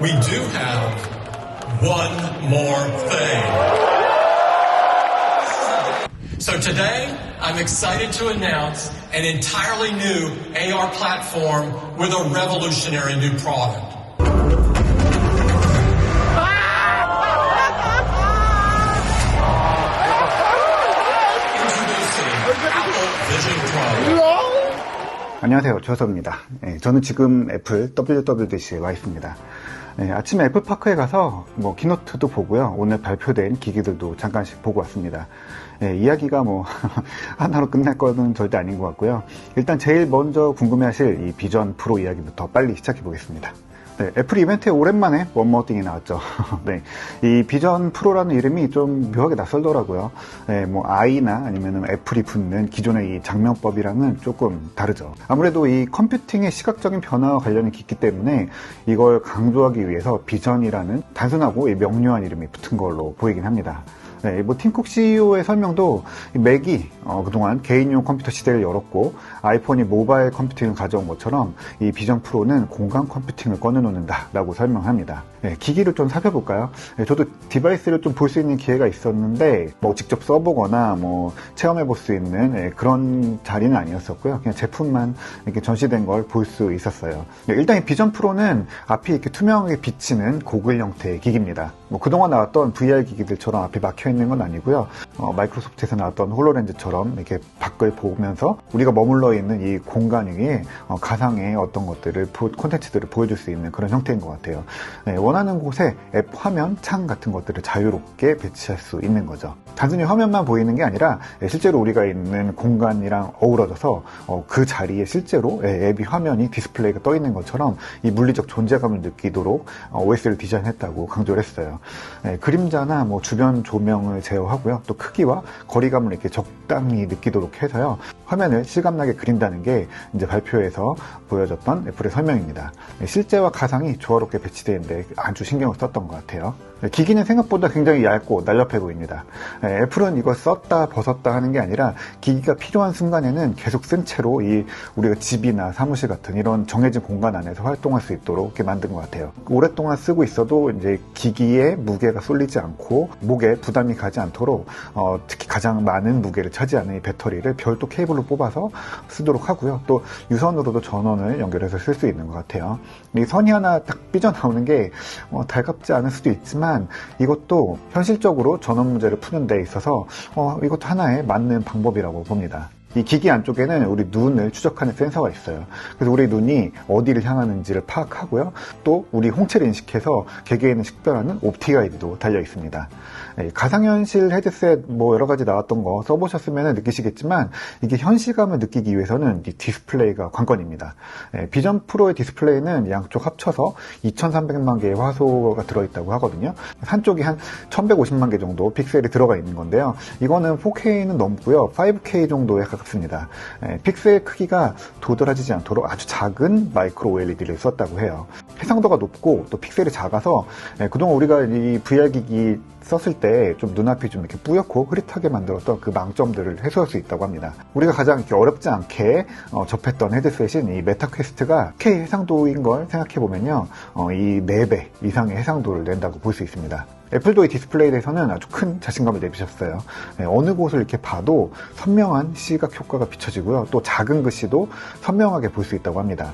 we do have one more thing. So today, I'm excited to announce an entirely new AR platform with a revolutionary new product. Introducing Apple Vision Pro. 안녕하세요, 조섭입니다. 저는 지금 애플 WWDC에 와 있습니다. 아침에 애플파크에 가서 키노트도 보고요. 오늘 발표된 기기들도 잠깐씩 보고 왔습니다. 이야기가 하나로 끝날 거는 절대 아닌 것 같고요. 일단 제일 먼저 궁금해하실 이 비전 프로 이야기부터 빨리 시작해 보겠습니다. 애플 이벤트에 오랜만에 원모어띵이 나왔죠. 이 비전 프로라는 이름이 좀 묘하게 낯설더라고요. I나 아니면 애플이 붙는 기존의 이 장명법이랑은 조금 다르죠. 아무래도 이 컴퓨팅의 시각적인 변화와 관련이 깊기 때문에 이걸 강조하기 위해서 비전이라는 단순하고 명료한 이름이 붙은 걸로 보이긴 합니다. 팀쿡 CEO의 설명도 맥이 그동안 개인용 컴퓨터 시대를 열었고 아이폰이 모바일 컴퓨팅을 가져온 것처럼 이 비전 프로는 공간 컴퓨팅을 꺼내놓는다 라고 설명합니다. 기기를 좀 살펴볼까요? 저도 디바이스를 좀 볼 수 있는 기회가 있었는데 직접 써보거나 체험해 볼 수 있는 그런 자리는 아니었었고요. 그냥 제품만 이렇게 전시된 걸 볼 수 있었어요. 일단 이 비전 프로는 앞이 이렇게 투명하게 비치는 고글 형태의 기기입니다. 그동안 나왔던 VR 기기들처럼 앞이 막혀 있는 건 아니고요. 마이크로소프트에서 나왔던 홀로렌즈처럼 이렇게 밖을 보면서 우리가 머물러 있는 이 공간 위에 가상의 어떤 것들을 콘텐츠들을 보여줄 수 있는 그런 형태인 것 같아요. 원하는 곳에 앱 화면, 창 같은 것들을 자유롭게 배치할 수 있는 거죠. 단순히 화면만 보이는 게 아니라 실제로 우리가 있는 공간이랑 어우러져서 그 자리에 실제로 앱이 화면이 디스플레이가 떠 있는 것처럼 이 물리적 존재감을 느끼도록 OS를 디자인했다고 강조를 했어요. 그림자나 주변 조명을 제어하고요. 또 크기와 거리감을 이렇게 적당히 느끼도록 해서요. 화면을 실감나게 그린다는 게 이제 발표에서 보여줬던 애플의 설명입니다. 실제와 가상이 조화롭게 배치되는데 아주 신경을 썼던 것 같아요. 기기는 생각보다 굉장히 얇고 날렵해 보입니다. 애플은 이걸 썼다 벗었다 하는 게 아니라 기기가 필요한 순간에는 계속 쓴 채로 우리가 집이나 사무실 같은 이런 정해진 공간 안에서 활동할 수 있도록 이렇게 만든 것 같아요. 오랫동안 쓰고 있어도 이제 기기에 무게가 쏠리지 않고 목에 부담이 가지 않도록 특히 가장 많은 무게를 차지하는 이 배터리를 별도 케이블로 뽑아서 쓰도록 하고요. 또 유선으로도 전원을 연결해서 쓸 수 있는 것 같아요. 이 선이 하나 딱 삐져나오는 게 달갑지 않을 수도 있지만 이것도 현실적으로 전원 문제를 푸는 데 있어서 이것도 하나의 맞는 방법이라고 봅니다. 이 기기 안쪽에는 우리 눈을 추적하는 센서가 있어요. 그래서 우리 눈이 어디를 향하는지를 파악하고요. 또 우리 홍채를 인식해서 개개인을 식별하는 옵틱 아이도 달려 있습니다. 가상현실 헤드셋 여러 가지 나왔던 거 써보셨으면 느끼시겠지만 이게 현실감을 느끼기 위해서는 이 디스플레이가 관건입니다. 비전 프로의 디스플레이는 양쪽 합쳐서 2300만 개의 화소가 들어있다고 하거든요. 한쪽이 한 1150만 개 정도 픽셀이 들어가 있는 건데요. 이거는 4K는 넘고요. 5K 정도에 가깝습니다. 픽셀 크기가 도드라지지 않도록 아주 작은 마이크로 OLED를 썼다고 해요. 해상도가 높고 또 픽셀이 작아서 그동안 우리가 이 VR 기기 썼을 때 좀 눈앞이 좀 이렇게 뿌옇고 흐릿하게 만들었던 그 망점들을 해소할 수 있다고 합니다. 우리가 가장 이렇게 어렵지 않게 접했던 헤드셋인 이 메타 퀘스트가 K 해상도인 걸 생각해보면요. 이 4배 이상의 해상도를 낸다고 볼 수 있습니다. 애플도 이 디스플레이에 대해서는 아주 큰 자신감을 내비쳤어요. 어느 곳을 이렇게 봐도 선명한 시각 효과가 비춰지고요. 또 작은 글씨도 선명하게 볼 수 있다고 합니다.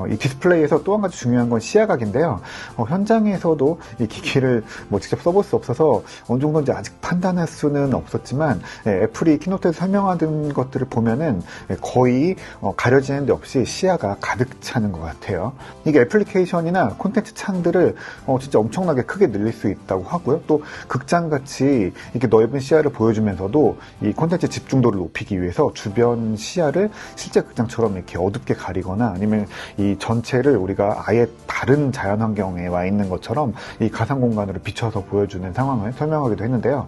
이 디스플레이에서 또 한 가지 중요한 건 시야각인데요. 현장에서도 이 기기를 직접 써볼 수 없어서 어느 정도인지 아직 판단할 수는 없었지만 애플이 키노트에서 설명하던 것들을 보면은 거의 가려지는 데 없이 시야가 가득 차는 것 같아요. 이게 애플리케이션이나 콘텐츠 창들을 진짜 엄청나게 크게 늘릴 수 있다고 하고요. 또 극장같이 이렇게 넓은 시야를 보여주면서도 이 콘텐츠 집중도를 높이기 위해서 주변 시야를 실제 극장처럼 이렇게 어둡게 가리거나 아니면 이 전체를 우리가 아예 다른 자연 환경에 와 있는 것처럼 이 가상 공간으로 비춰서 보여주는 상황을 설명하기도 했는데요.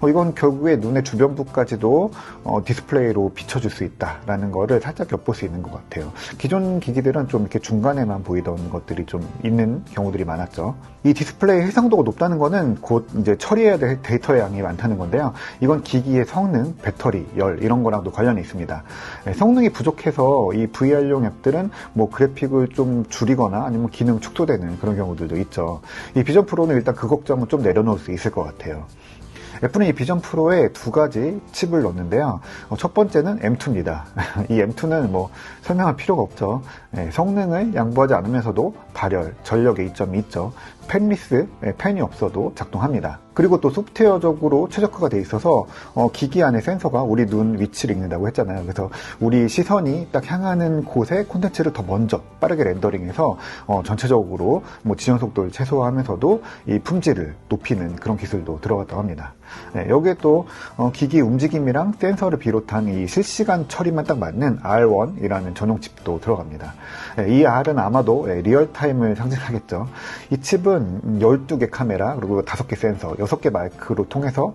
이건 결국에 눈의 주변부까지도 디스플레이로 비춰줄 수 있다라는 거를 살짝 엿볼 수 있는 것 같아요. 기존 기기들은 좀 이렇게 중간에만 보이던 것들이 좀 있는 경우들이 많았죠. 이 디스플레이 해상도가 높다는 거는 곧 이제 처리해야 될 데이터의 양이 많다는 건데요. 이건 기기의 성능, 배터리, 열 이런 거랑도 관련이 있습니다. 성능이 부족해서 이 VR용 앱들은 뭐 그래픽 그래픽을 좀 줄이거나 아니면 기능 축소되는 그런 경우들도 있죠. 이 비전 프로는 일단 그 걱정은 좀 내려놓을 수 있을 것 같아요. 애플은 이 비전 프로에 두 가지 칩을 넣었는데요. 첫 번째는 M2입니다. 이 M2는 뭐 설명할 필요가 없죠. 성능을 양보하지 않으면서도 발열, 전력에 이점이 있죠. 펜리스, 펜이 없어도 작동합니다. 그리고 또 소프트웨어적으로 최적화가 돼 있어서 기기 안에 센서가 우리 눈 위치를 읽는다고 했잖아요. 그래서 우리 시선이 딱 향하는 곳에 콘텐츠를 더 먼저 빠르게 렌더링해서 전체적으로 뭐 지연 속도를 최소화하면서도 이 품질을 높이는 그런 기술도 들어갔다고 합니다. 여기에 또 기기 움직임이랑 센서를 비롯한 이 실시간 처리만 딱 맞는 R1이라는 전용 칩도 들어갑니다. 이 R은 아마도 리얼타임을 상징하겠죠. 이 칩은 12개 카메라 그리고 5개 센서 6개 마이크로 통해서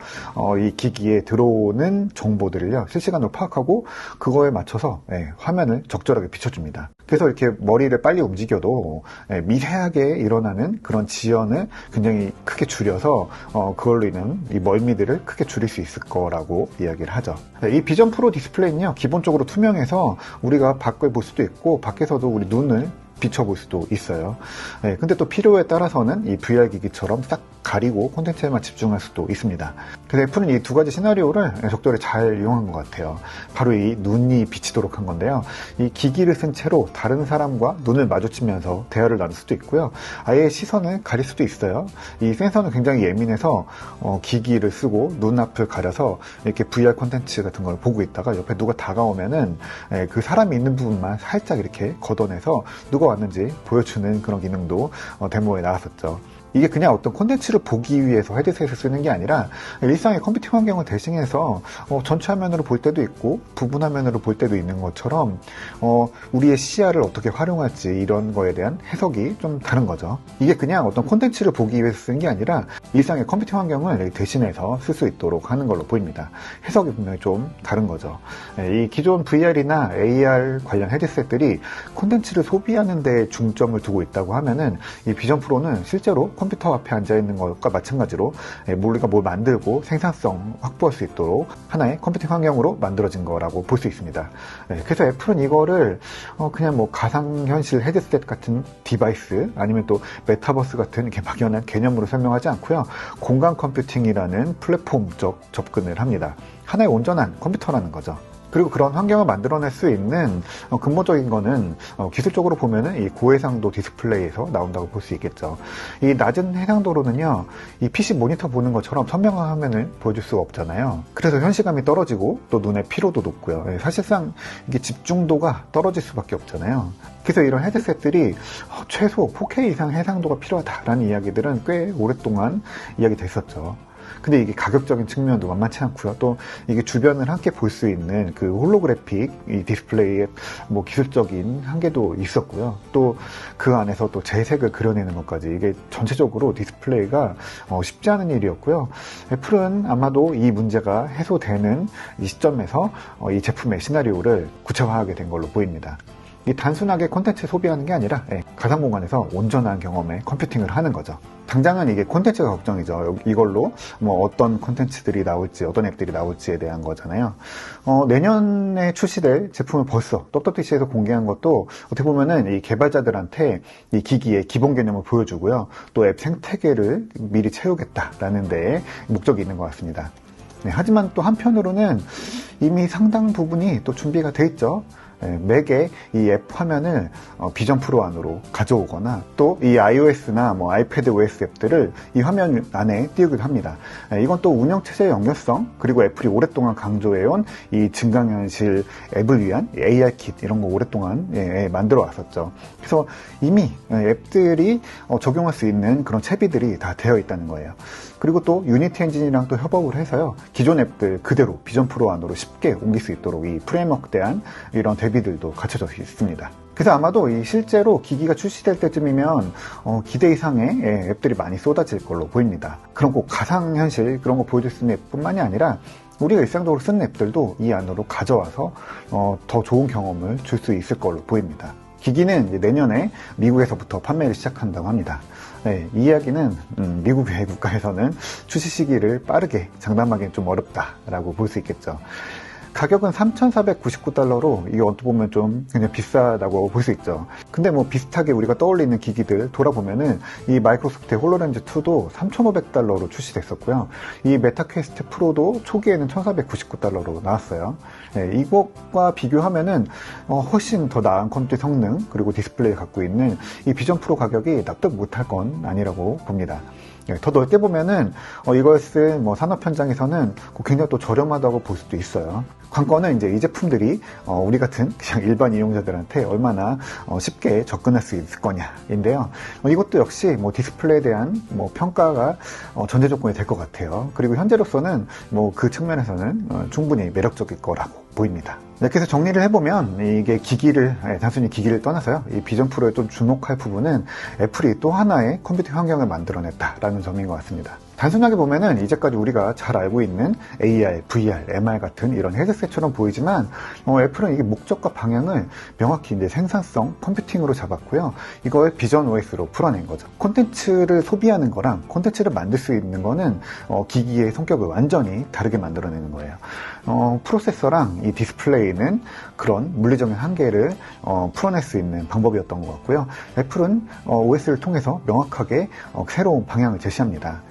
이 기기에 들어오는 정보들을요 실시간으로 파악하고 그거에 맞춰서 화면을 적절하게 비춰줍니다. 그래서 이렇게 머리를 빨리 움직여도 미세하게 일어나는 그런 지연을 굉장히 크게 줄여서 그걸로 인한 이 멀미들을 크게 줄일 수 있을 거라고 이야기를 하죠. 이 비전 프로 디스플레이는요 기본적으로 투명해서 우리가 밖을 볼 수도 있고 밖에서도 우리 눈을 비춰볼 수도 있어요. 근데 또 필요에 따라서는 이 VR 기기처럼 딱 가리고 콘텐츠에만 집중할 수도 있습니다. 그래서 애플은 이 두 가지 시나리오를 적절히 잘 이용한 것 같아요. 바로 이 눈이 비치도록 한 건데요. 이 기기를 쓴 채로 다른 사람과 눈을 마주치면서 대화를 나눌 수도 있고요. 아예 시선을 가릴 수도 있어요. 이 센서는 굉장히 예민해서 기기를 쓰고 눈앞을 가려서 이렇게 VR 콘텐츠 같은 걸 보고 있다가 옆에 누가 다가오면은 그 사람이 있는 부분만 살짝 이렇게 걷어내서 누가 왔는지 보여주는 그런 기능도 데모에 나왔었죠. 이게 그냥 어떤 콘텐츠를 보기 위해서 헤드셋을 쓰는 게 아니라 일상의 컴퓨팅 환경을 대신해서 전체 화면으로 볼 때도 있고 부분 화면으로 볼 때도 있는 것처럼 우리의 시야를 어떻게 활용할지 이런 거에 대한 해석이 좀 다른 거죠. 이게 그냥 어떤 콘텐츠를 보기 위해서 쓰는 게 아니라 일상의 컴퓨팅 환경을 대신해서 쓸 수 있도록 하는 걸로 보입니다. 해석이 분명히 좀 다른 거죠. 이 기존 VR이나 AR 관련 헤드셋들이 콘텐츠를 소비하는 데 중점을 두고 있다고 하면은 이 비전 프로는 실제로 컴퓨터 앞에 앉아있는 것과 마찬가지로 우리가 뭘 만들고 생산성 확보할 수 있도록 하나의 컴퓨팅 환경으로 만들어진 거라고 볼 수 있습니다. 그래서 애플은 이거를 그냥 뭐 가상현실 헤드셋 같은 디바이스 아니면 또 메타버스 같은 이렇게 막연한 개념으로 설명하지 않고요. 공간 컴퓨팅이라는 플랫폼적 접근을 합니다. 하나의 온전한 컴퓨터라는 거죠. 그리고 그런 환경을 만들어낼 수 있는 근본적인 거는 기술적으로 보면은 이 고해상도 디스플레이에서 나온다고 볼 수 있겠죠. 이 낮은 해상도로는요, 이 PC 모니터 보는 것처럼 선명한 화면을 보여줄 수가 없잖아요. 그래서 현시감이 떨어지고 또 눈의 피로도 높고요. 사실상 이게 집중도가 떨어질 수밖에 없잖아요. 그래서 이런 헤드셋들이 최소 4K 이상 해상도가 필요하다라는 이야기들은 꽤 오랫동안 이야기됐었죠. 근데 이게 가격적인 측면도 만만치 않고요. 또 이게 주변을 함께 볼 수 있는 그 홀로그래픽 이 디스플레이의 뭐 기술적인 한계도 있었고요. 또 그 안에서 또 재색을 그려내는 것까지 이게 전체적으로 디스플레이가 쉽지 않은 일이었고요. 애플은 아마도 이 문제가 해소되는 이 시점에서 이 제품의 시나리오를 구체화하게 된 걸로 보입니다. 이 단순하게 콘텐츠 소비하는 게 아니라 가상 공간에서 온전한 경험의 컴퓨팅을 하는 거죠. 당장은 이게 콘텐츠가 걱정이죠. 이걸로 뭐 어떤 콘텐츠들이 나올지, 어떤 앱들이 나올지에 대한 거잖아요. 내년에 출시될 제품을 벌써 WWDC에서 공개한 것도 어떻게 보면은 이 개발자들한테 이 기기의 기본 개념을 보여주고요. 또 앱 생태계를 미리 채우겠다라는 데에 목적이 있는 것 같습니다. 하지만 또 한편으로는 이미 상당 부분이 또 준비가 돼 있죠. 맥에 이 앱 화면을 비전 프로 안으로 가져오거나 또 이 iOS나 뭐 아이패드 OS 앱들을 이 화면 안에 띄우기도 합니다. 이건 또 운영체제의 연결성 그리고 애플이 오랫동안 강조해온 이 증강현실 앱을 위한 AR킷 이런 거 오랫동안 만들어 왔었죠. 그래서 이미 앱들이 적용할 수 있는 그런 채비들이 다 되어 있다는 거예요. 그리고 또 유니티 엔진이랑 또 협업을 해서요. 기존 앱들 그대로 비전 프로 안으로 쉽게 옮길 수 있도록 이 프레임워크에 대한 이런 대비들도 갖춰져 있습니다. 그래서 아마도 이 실제로 기기가 출시될 때쯤이면 기대 이상의 앱들이 많이 쏟아질 걸로 보입니다. 그런 꼭 가상현실 그런 거 보여줄 수 있는 앱뿐만이 아니라 우리가 일상적으로 쓰는 앱들도 이 안으로 가져와서 더 좋은 경험을 줄 수 있을 걸로 보입니다. 기기는 이제 내년에 미국에서부터 판매를 시작한다고 합니다. 이 이야기는 미국 외 국가에서는 출시 시기를 빠르게 장담하기는 좀 어렵다라고 볼 수 있겠죠. 가격은 $3,499로 이게 어떻게 보면 좀 그냥 비싸다고 볼 수 있죠. 근데 뭐 비슷하게 우리가 떠올리는 기기들 돌아보면은 이 마이크로소프트의 홀로렌즈 2도 $3,500로 출시됐었고요. 이 메타퀘스트 프로도 초기에는 $1,499로 나왔어요. 네, 이것과 비교하면은 훨씬 더 나은 컴퓨터 성능 그리고 디스플레이를 갖고 있는 이 비전 프로 가격이 납득 못할 건 아니라고 봅니다. 더 넓게 보면은 이걸 쓴 산업 현장에서는 굉장히 또 저렴하다고 볼 수도 있어요. 관건은 이제 이 제품들이 우리 같은 그냥 일반 이용자들한테 얼마나 쉽게 접근할 수 있을 거냐인데요. 이것도 역시 디스플레이에 대한 평가가 전제 조건이 될 것 같아요. 그리고 현재로서는 그 측면에서는 충분히 매력적일 거라고 보입니다. 이렇게 해서 정리를 해보면 이게 단순히 기기를 떠나서요. 이 비전 프로에 좀 주목할 부분은 애플이 또 하나의 컴퓨팅 환경을 만들어냈다라는 점인 것 같습니다. 단순하게 보면은 이제까지 우리가 잘 알고 있는 AR, VR, MR 같은 이런 헤드셋처럼 보이지만 애플은 이게 목적과 방향을 명확히 이제 생산성, 컴퓨팅으로 잡았고요. 이걸 비전 OS로 풀어낸 거죠. 콘텐츠를 소비하는 거랑 콘텐츠를 만들 수 있는 거는 기기의 성격을 완전히 다르게 만들어내는 거예요. 프로세서랑 이 디스플레이는 그런 물리적인 한계를 풀어낼 수 있는 방법이었던 것 같고요. 애플은 OS를 통해서 명확하게 새로운 방향을 제시합니다.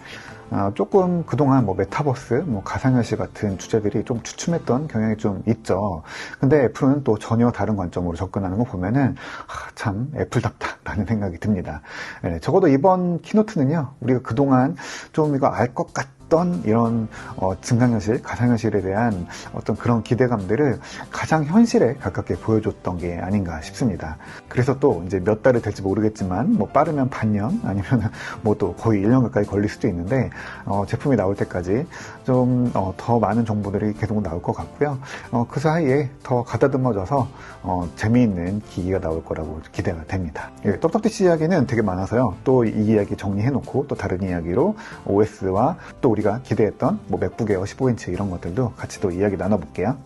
조금 그동안 메타버스, 가상현실 같은 주제들이 좀 주춤했던 경향이 좀 있죠. 근데 애플은 또 전혀 다른 관점으로 접근하는 거 보면은 참 애플답다라는 생각이 듭니다. 네, 적어도 이번 키노트는요, 우리가 그동안 좀 이거 알 것 같던 이런 증강현실, 가상현실에 대한 어떤 그런 기대감들을 가장 현실에 가깝게 보여줬던 게 아닌가 싶습니다. 그래서 또 이제 몇 달이 될지 모르겠지만 빠르면 반년 아니면 또 거의 1년 가까이 걸릴 수도 있는데 제품이 나올 때까지 좀 더 많은 정보들이 계속 나올 것 같고요. 그 사이에 더 가다듬어져서 재미있는 기기가 나올 거라고 기대가 됩니다. 떡떡DC 이야기는 되게 많아서요. 또 이 이야기 정리해놓고 또 다른 이야기로 OS와 또 우리가 기대했던 맥북 에어 15인치 이런 것들도 같이 또 이야기 나눠볼게요.